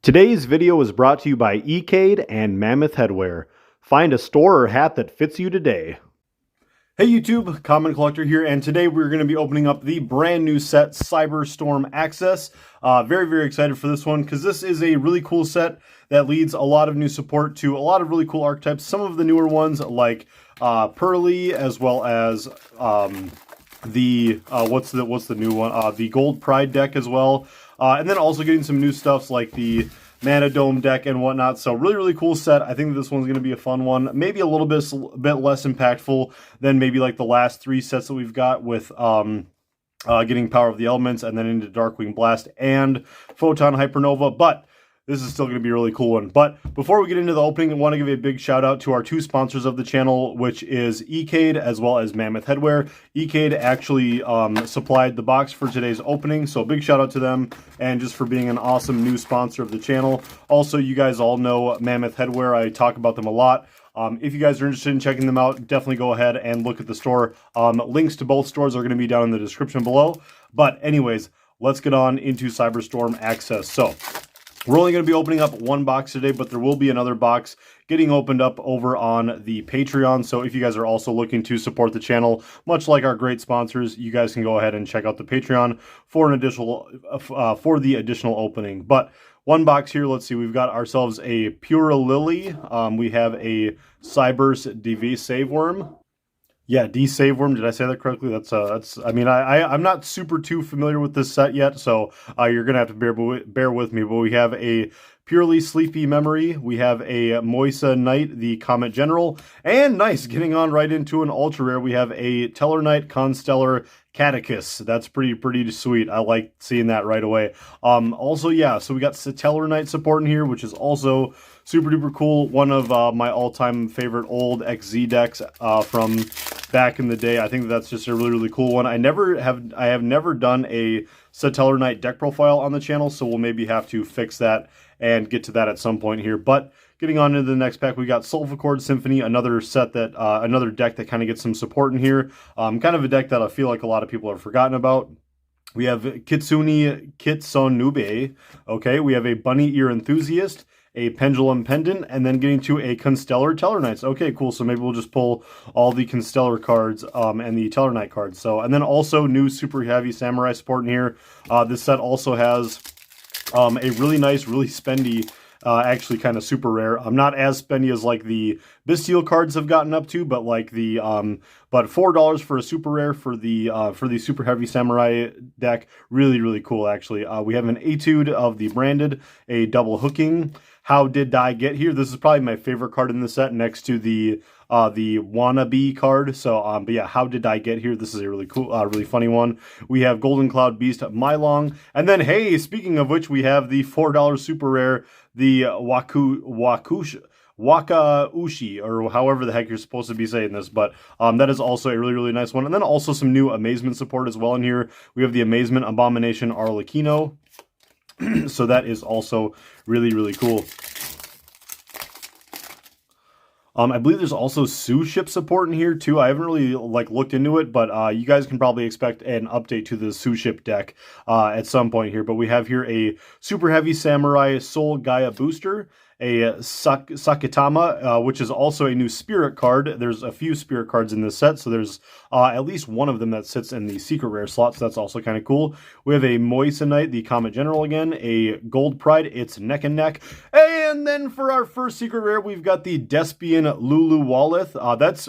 Today's video is brought to you by E.Cade and Mammoth Headwear. Find a store or hat that fits you today. Hey YouTube, Common Collector here, and today we're going to be opening up the brand new set, Cyberstorm Access. Very excited for this one, because this is a really cool set that leads a lot of new support to a lot of really cool archetypes. Some of the newer ones like Pearly, as well as what's the new one? The Gold Pride deck as well. And then also getting some new stuffs like the Mana Dome deck and whatnot. So really cool set. I think this one's going to be a fun one. Maybe a little bit less impactful than maybe like the last three sets that we've got with getting Power of the Elements and then into Darkwing Blast and Photon Hypernova. But this is still going to be a really cool one. But before we get into the opening, I want to give a big shout out to our two sponsors of the channel, which is E.Cade as well as Mammoth Headwear. E.Cade actually supplied the box for today's opening, so big shout out to them and just for being an awesome new sponsor of the channel. Also, you guys all know Mammoth Headwear. I talk about them a lot. If you guys are interested in checking them out, definitely go ahead and look at the store. Links to both stores are going to be down in the description below. But anyways, let's get on into Cyberstorm Access. So we're only going to be opening up one box today, but there will be another box getting opened up over on the Patreon. So if you guys are also looking to support the channel, much like our great sponsors, you guys can go ahead and check out the Patreon for an additional for the additional opening. But one box here, let's see, we've got ourselves a Pure Lily. We have a Cybers DV Save Worm. Yeah, D-Save Worm. Did I say that correctly? That's I mean, I'm not super too familiar with this set yet, so you're gonna have to bear with me. But we have a Purely Sleepy Memory. We have a Moisa Knight, the Comet General, and nice, getting on right into an ultra rare. We have a Tellarknight Constellar Catechus. That's pretty sweet. I like seeing that right away. Also, yeah, so we got Tellarknight support in here, which is also super duper cool. One of my all-time favorite old XZ decks from back in the day. I think that's just a really cool one. I have never done a Tellarknight deck profile on the channel, so we'll maybe have to fix that and get to that at some point here. But getting on into the next pack, we got Sulfachord Symphony, another set that another deck that kind of gets some support in here. Kind of a deck that I feel like a lot of people have forgotten about. We have Kitsune Kitsunube. Okay, we have a Bunny Ear Enthusiast, a Pendulum Pendant, and then getting to a Constellar Tellarknights. Okay, cool. So maybe we'll just pull all the Constellar cards and the Tellarknight cards. So, and then also new Super Heavy Samurai support in here. This set also has a really nice, really spendy, actually kind of super rare. Not as spendy as like the Bestial cards have gotten up to, but like the but $4 for a super rare for the Super Heavy Samurai deck. Really cool actually. We have an Etude of the Branded, a double hooking. How Did I Get Here? This is probably my favorite card in the set, next to the Wannabe card. So, but yeah, How Did I Get Here? This is a really cool, really funny one. We have Golden Cloud Beast, Mylong, and then hey, speaking of which, we have the $4 super rare, the Wakaushi, or however the heck you're supposed to be saying this, but that is also a really nice one. And then also some new Amazement support as well in here. We have the Amazement Abomination Arlecchino. So that is also really cool. I believe there's also Sue ship support in here too. I haven't really looked into it, but you guys can probably expect an update to the Sue ship deck at some point here. But we have here a Super Heavy Samurai Soul Gaia booster, a Sakitama, which is also a new Spirit card. There's a few Spirit cards in this set, so there's at least one of them that sits in the Secret Rare slot, so that's also kind of cool. We have a Moisa Knight, the Comet General again, a Gold Pride, it's neck and neck. And then for our first Secret Rare, we've got the Despian Lulu Walleth. That's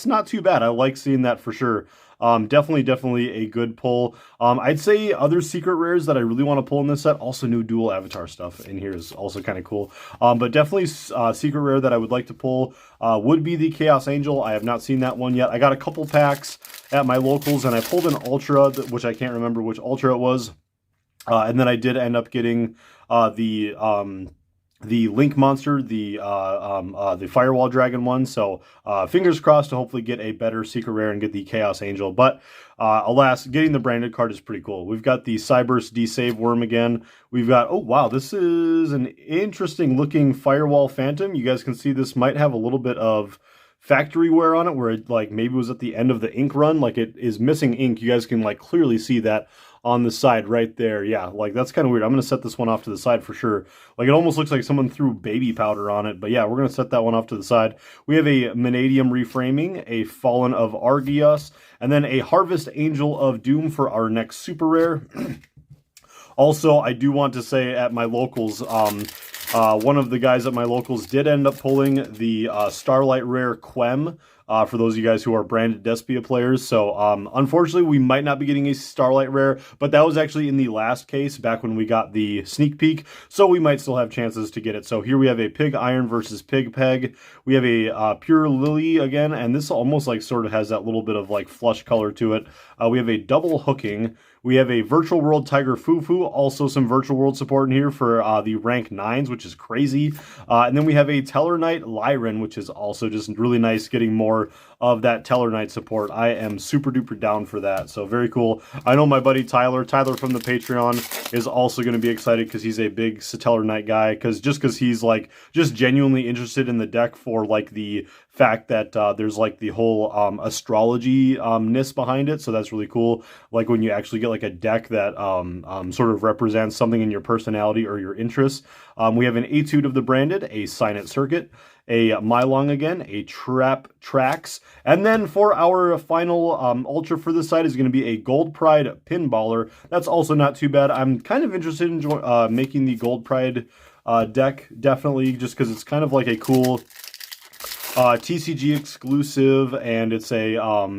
not too bad. I like seeing that for sure. Definitely a good pull. I'd say other secret rares that I really want to pull in this set, also new dual avatar stuff in here is also kind of cool. But definitely secret rare that I would like to pull would be the Chaos Angel. I have not seen that one yet. I got a couple packs at my locals and I pulled an Ultra, which I can't remember which Ultra it was. And then I did end up getting the Link Monster, the Firewall Dragon one. So fingers crossed to hopefully get a better secret rare and get the Chaos Angel. But alas, getting the branded card is pretty cool. We've got the Cybers D-Save Worm again. We've got, oh wow, this is an interesting looking Firewall Phantom. You guys can see this might have a little bit of factory wear on it, where it maybe was at the end of the ink run. Like, it is missing ink. You guys can clearly see that on the side right there. Yeah, like that's kind of weird. I'm going to set this one off to the side for sure. Like it almost looks like someone threw baby powder on it, but yeah, we're going to set that one off to the side. We have a Vanadium reframing, a Fallen of Argios, and then a Harvest Angel of Doom for our next super rare. Also, I do want to say at my locals, one of the guys at my locals did end up pulling the Starlight Rare Quem, for those of you guys who are branded Despia players. So, unfortunately, we might not be getting a Starlight Rare, but that was actually in the last case, back when we got the sneak peek, so we might still have chances to get it. So here we have a Pig Iron versus Pig Peg. We have a Pure Lily again, and this almost like sort of has that little bit of like flush color to it. We have a Double Hooking. We have a Virtual World Tiger Fufu, also some Virtual World support in here for the rank 9s, which is crazy. And then we have a Teller Knight Lyran, which is also just really nice, getting more of that Teller Knight support. I am super duper down for that, so very cool. I know my buddy Tyler from the Patreon is also going to be excited because he's a big Teller Knight guy, because he's like just genuinely interested in the deck for like the fact that there's like the whole astrology-ness behind it, so that's really cool. Like when you actually get like a deck that sort of represents something in your personality or your interests. We have an Etude of the Branded, a Sign It Circuit, a Mylong again, a Trap Tracks, and then for our final ultra for this side is going to be a Gold Pride Pinballer. That's also not too bad. I'm kind of interested in making the Gold Pride deck, definitely, just because it's kind of like a cool TCG exclusive, and it's a,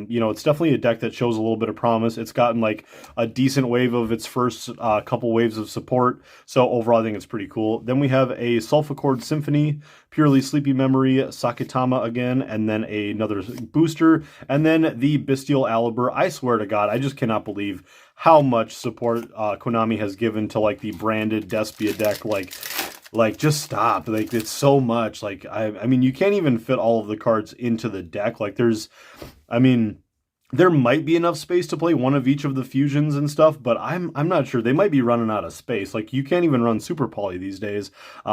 you know, it's definitely a deck that shows a little bit of promise. It's gotten like a decent wave of its first couple waves of support, so overall I think it's pretty cool. Then we have a Sulfachord Symphony, Purely Sleepy Memory, Sakatama again, and then another booster, and then the Bestial Aliber. I swear to God, I just cannot believe how much support Konami has given to like the branded Despia deck. Like, just stop. Like, it's so much. Like, I mean, you can't even fit all of the cards into the deck. Like, I mean, there might be enough space to play one of each of the fusions and stuff, but I'm not sure. They might be running out of space. Like, you can't even run Super Poly these days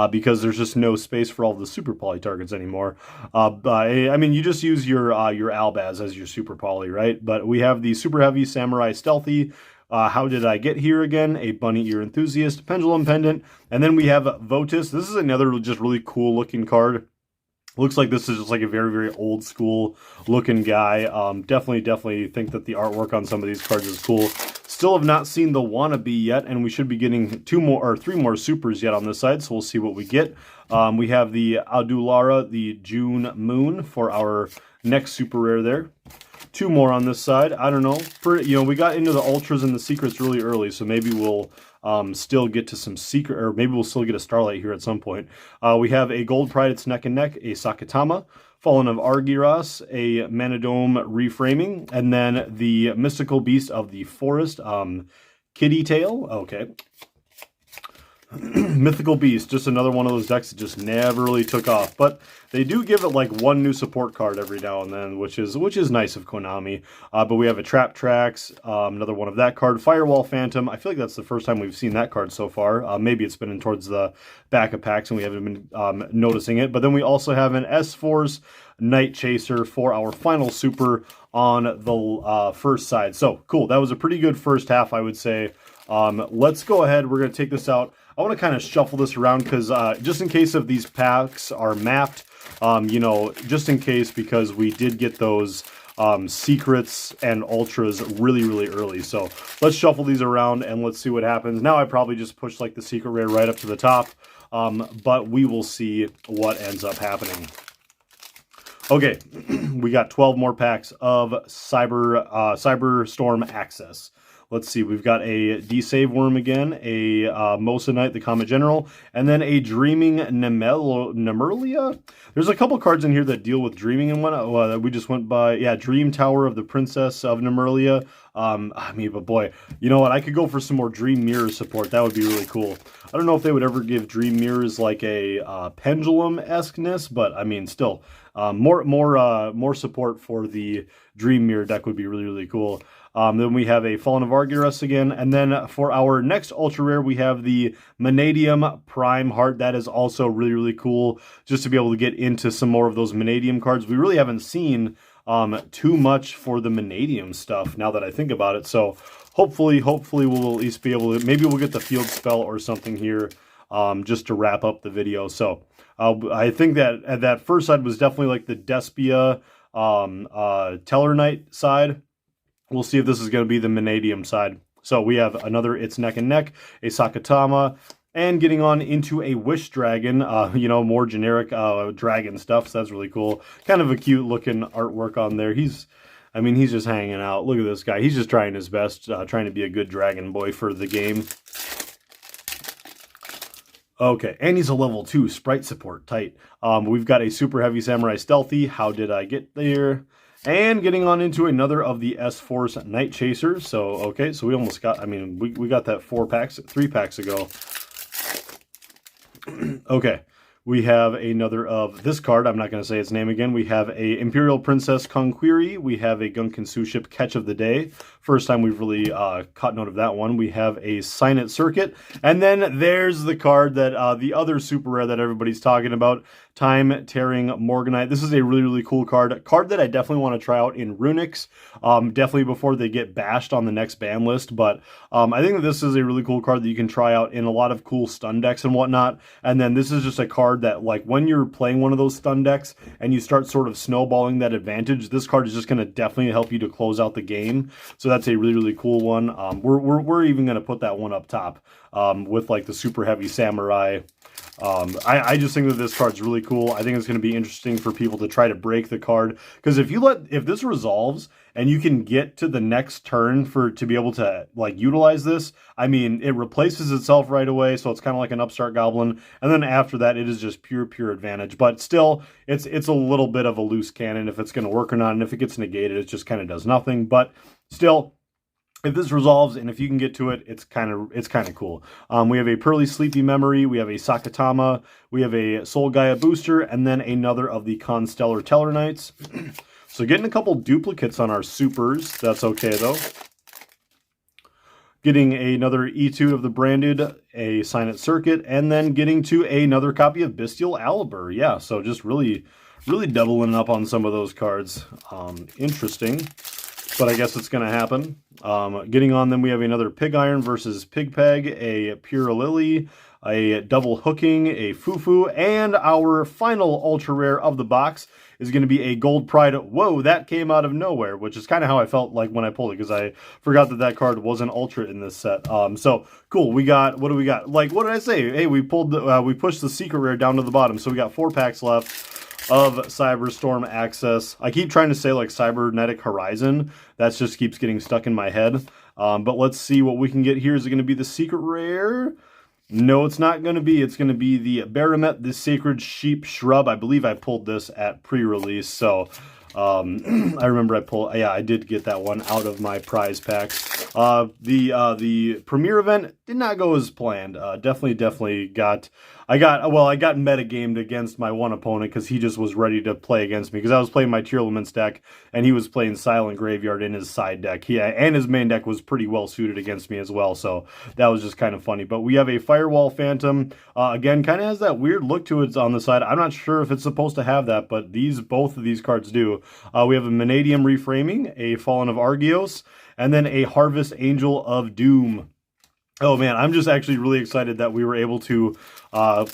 because there's just no space for all the Super Poly targets anymore. I mean, you just use your Albaz as your Super Poly, right? But we have the Super Heavy Samurai Stealthy. How Did I Get Here Again? A Bunny Ear Enthusiast, Pendulum Pendant, and then we have Votus. This is another just really cool looking card. Looks like this is just like a very, very old school looking guy. Definitely think that the artwork on some of these cards is cool. Still have not seen the Wannabe yet, and we should be getting 3 more supers yet on this side, so we'll see what we get. We have the Adulara, the June Moon for our next super rare there. 2 more on this side. I don't know. We got into the ultras and the secrets really early, so maybe we'll still get to some secret, or maybe we'll still get a Starlight here at some point. We have a Gold Pride, it's neck and neck, a Sakatama, Fallen of Argyros, a Manadome reframing, and then the Mystical Beast of the Forest, Kitty Tail. Okay. Mythical Beast, just another one of those decks that just never really took off, but they do give it like one new support card every now and then, which is nice of Konami. But we have a Trap Tracks, another one of that card, Firewall Phantom. I feel like that's the first time we've seen that card so far. Maybe it's been in towards the back of packs and we haven't been noticing it. But then we also have an S-Force Night Chaser for our final super on the first side. So cool, that was a pretty good first half, I would say. Let's go ahead, we're going to take this out. I want to kind of shuffle this around because just in case if these packs are mapped, just in case, because we did get those secrets and ultras really, really early. So let's shuffle these around and let's see what happens. Now I probably just pushed like the secret rare right up to the top, but we will see what ends up happening. Okay, we got 12 more packs of Cyberstorm Access. Let's see, we've got a D-Save Worm again, a Mosinite, the Comet General, and then a Dreaming Nemerlia? There's a couple cards in here that deal with dreaming and whatnot. That we just went by. Yeah, Dream Tower of the Princess of Nemerlia. But boy, you know what? I could go for some more Dream Mirror support. That would be really cool. I don't know if they would ever give Dream Mirrors like a Pendulum-esque-ness, but I mean, still, more support for the Dream Mirror deck would be really, really cool. Then we have a Fallen of Argyros again. And then for our next Ultra Rare, we have the Vanadium Prime Heart. That is also really, really cool just to be able to get into some more of those Vanadium cards. We really haven't seen too much for the Vanadium stuff now that I think about it. So hopefully we'll at least be able to, maybe we'll get the field spell or something here just to wrap up the video. So I think that that first side was definitely like the Despia Tellarknight side. We'll see if this is going to be the Vanadium side. So we have another It's Neck and Neck, a Sakatama, and getting on into a Wish Dragon, you know, more generic dragon stuff. So that's really cool. Kind of a cute looking artwork on there. I mean, he's just hanging out. Look at this guy. He's just trying his best, trying to be a good dragon boy for the game. Okay, and he's a level 2 sprite support, tight. We've got a Super Heavy Samurai Stealthy. How did I get there? And getting on into another of the S-Force Night Chasers. So, okay, so we almost got, I mean, we got that 3 packs ago. Okay, we have another of this card. I'm not going to say its name again. We have a Imperial Princess Conquiri. We have a Gunkan Ship Catch of the Day. First time we've really caught note of that one. We have a Sign It Circuit. And then there's the card that the other super rare that everybody's talking about. Time Tearing Morganite. This is a really, really cool card. A card that I definitely want to try out in Runics. Definitely before they get bashed on the next ban list. But I think that this is a really cool card that you can try out in a lot of cool stun decks and whatnot. And then this is just a card that, like, when you're playing one of those stun decks and you start sort of snowballing that advantage, this card is just going to definitely help you to close out the game. So that's a really, really cool one. We're even going to put that one up top with, like, the Super Heavy Samurai. I just think that this card's really cool. I think it's going to be interesting for people to try to break the card, because if this resolves and you can get to the next turn to be able to, like, utilize this, I mean, it replaces itself right away, so it's kind of like an upstart goblin, and then after that it is just pure advantage. But still, it's a little bit of a loose cannon if it's going to work or not, and if it gets negated, it just kind of does nothing. But still, if this resolves and if you can get to it, it's kind of cool. We have a Pearly Sleepy Memory, we have a Sakatama, we have a Soul Gaia Booster, and then another of the Constellar Tellarknights. So getting a couple duplicates on our supers, that's okay though. Getting another Etude of the Branded, a Sign It Circuit, and then getting to another copy of Bestial Aliber. Yeah, so just really doubling up on some of those cards. Interesting. But I guess it's going to happen. Getting on them, we have another Pig Iron versus Pig Peg, a Pure Lily, a Double Hooking, a Fufu, and our final ultra rare of the box is going to be a Gold Pride. Whoa, that came out of nowhere, which is kind of how I felt like when I pulled it, because I forgot that card wasn't ultra in this set. So cool. We got, what do we got? Like, what did I say? Hey, we pushed the secret rare down to the bottom, so we got 4 packs left of Cyberstorm Access. I keep trying to say like Cybernetic Horizon. That just keeps getting stuck in my head. But let's see what we can get here. Is it going to be the secret rare? No, it's not going to be. It's going to be the Baramet, the Sacred Sheep Shrub. I believe I pulled this at pre-release. So I remember I did get that one out of my prize packs. The premiere event did not go as planned. Definitely got I got metagamed against my one opponent because he just was ready to play against me, because I was playing my Tier Elements deck and he was playing Silent Graveyard in his side deck. And his main deck was pretty well suited against me as well, so that was just kind of funny. But we have a Firewall Phantom. Again, kind of has that weird look to it on the side. I'm not sure if it's supposed to have that, but both of these cards do. We have a Vanadium Reframing, a Fallen of Argios, and then a Harvest Angel of Doom. Oh man, I'm just actually really excited that we were able to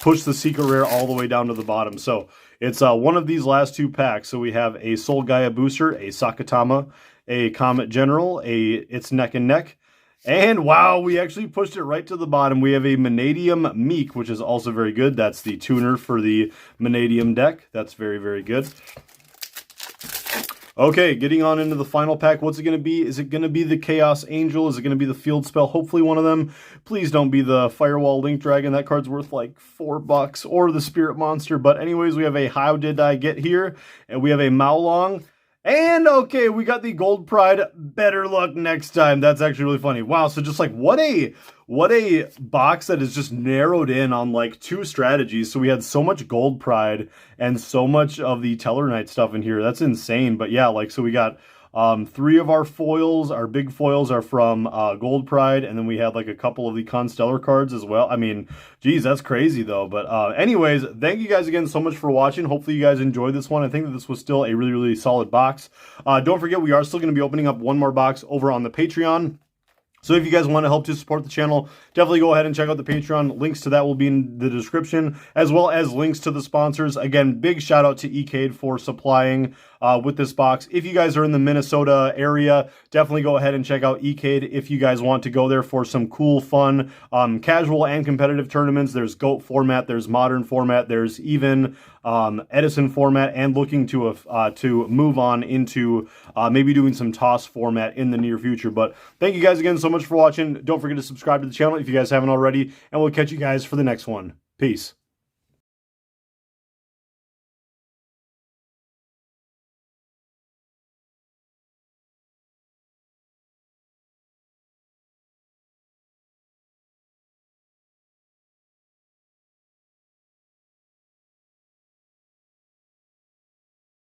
push the secret rare all the way down to the bottom. So it's one of these last 2 packs. So we have a Soul Gaia Booster, a Sakatama, a Comet General, a It's Neck and Neck, and wow, we actually pushed it right to the bottom. We have a Vanadium Meek, which is also very good. That's the tuner for the Vanadium deck. That's very good. Okay, getting on into the final pack. What's it going to be? Is it going to be the Chaos Angel? Is it going to be the Field Spell? Hopefully one of them. Please don't be the Firewall Link Dragon. That card's worth like $4. Or the Spirit Monster. But anyways, we have a How Did I Get Here? And we have a Maolong. And okay, we got the Gold Pride. Better luck next time. That's actually really funny. Wow, so just like what a box that is just narrowed in on like 2 strategies. So we had so much Gold Pride and so much of the Tellarknight stuff in here. That's insane. But yeah, like, so we got 3 of our foils, our big foils, are from Gold Pride, and then we had like a couple of the Constellar cards as well. I mean, geez, that's crazy though. But anyways, thank you guys again so much for watching. Hopefully you guys enjoyed this one. I think that this was still a really, really solid box. Don't forget, we are still going to be opening up one more box over on the Patreon. So if you guys want to help to support the channel, definitely go ahead and check out the Patreon. Links to that will be in the description, as well as links to the sponsors. Again, big shout out to E.Cade for supplying with this box. If you guys are in the Minnesota area, definitely go ahead and check out E.Cade if you guys want to go there for some cool, fun, casual and competitive tournaments. There's GOAT format, there's modern format, there's even Edison format, and looking to move on into maybe doing some toss format in the near future. But thank you guys again so much for watching. Don't forget to subscribe to the channel if you guys haven't already, and we'll catch you guys for the next one. Peace.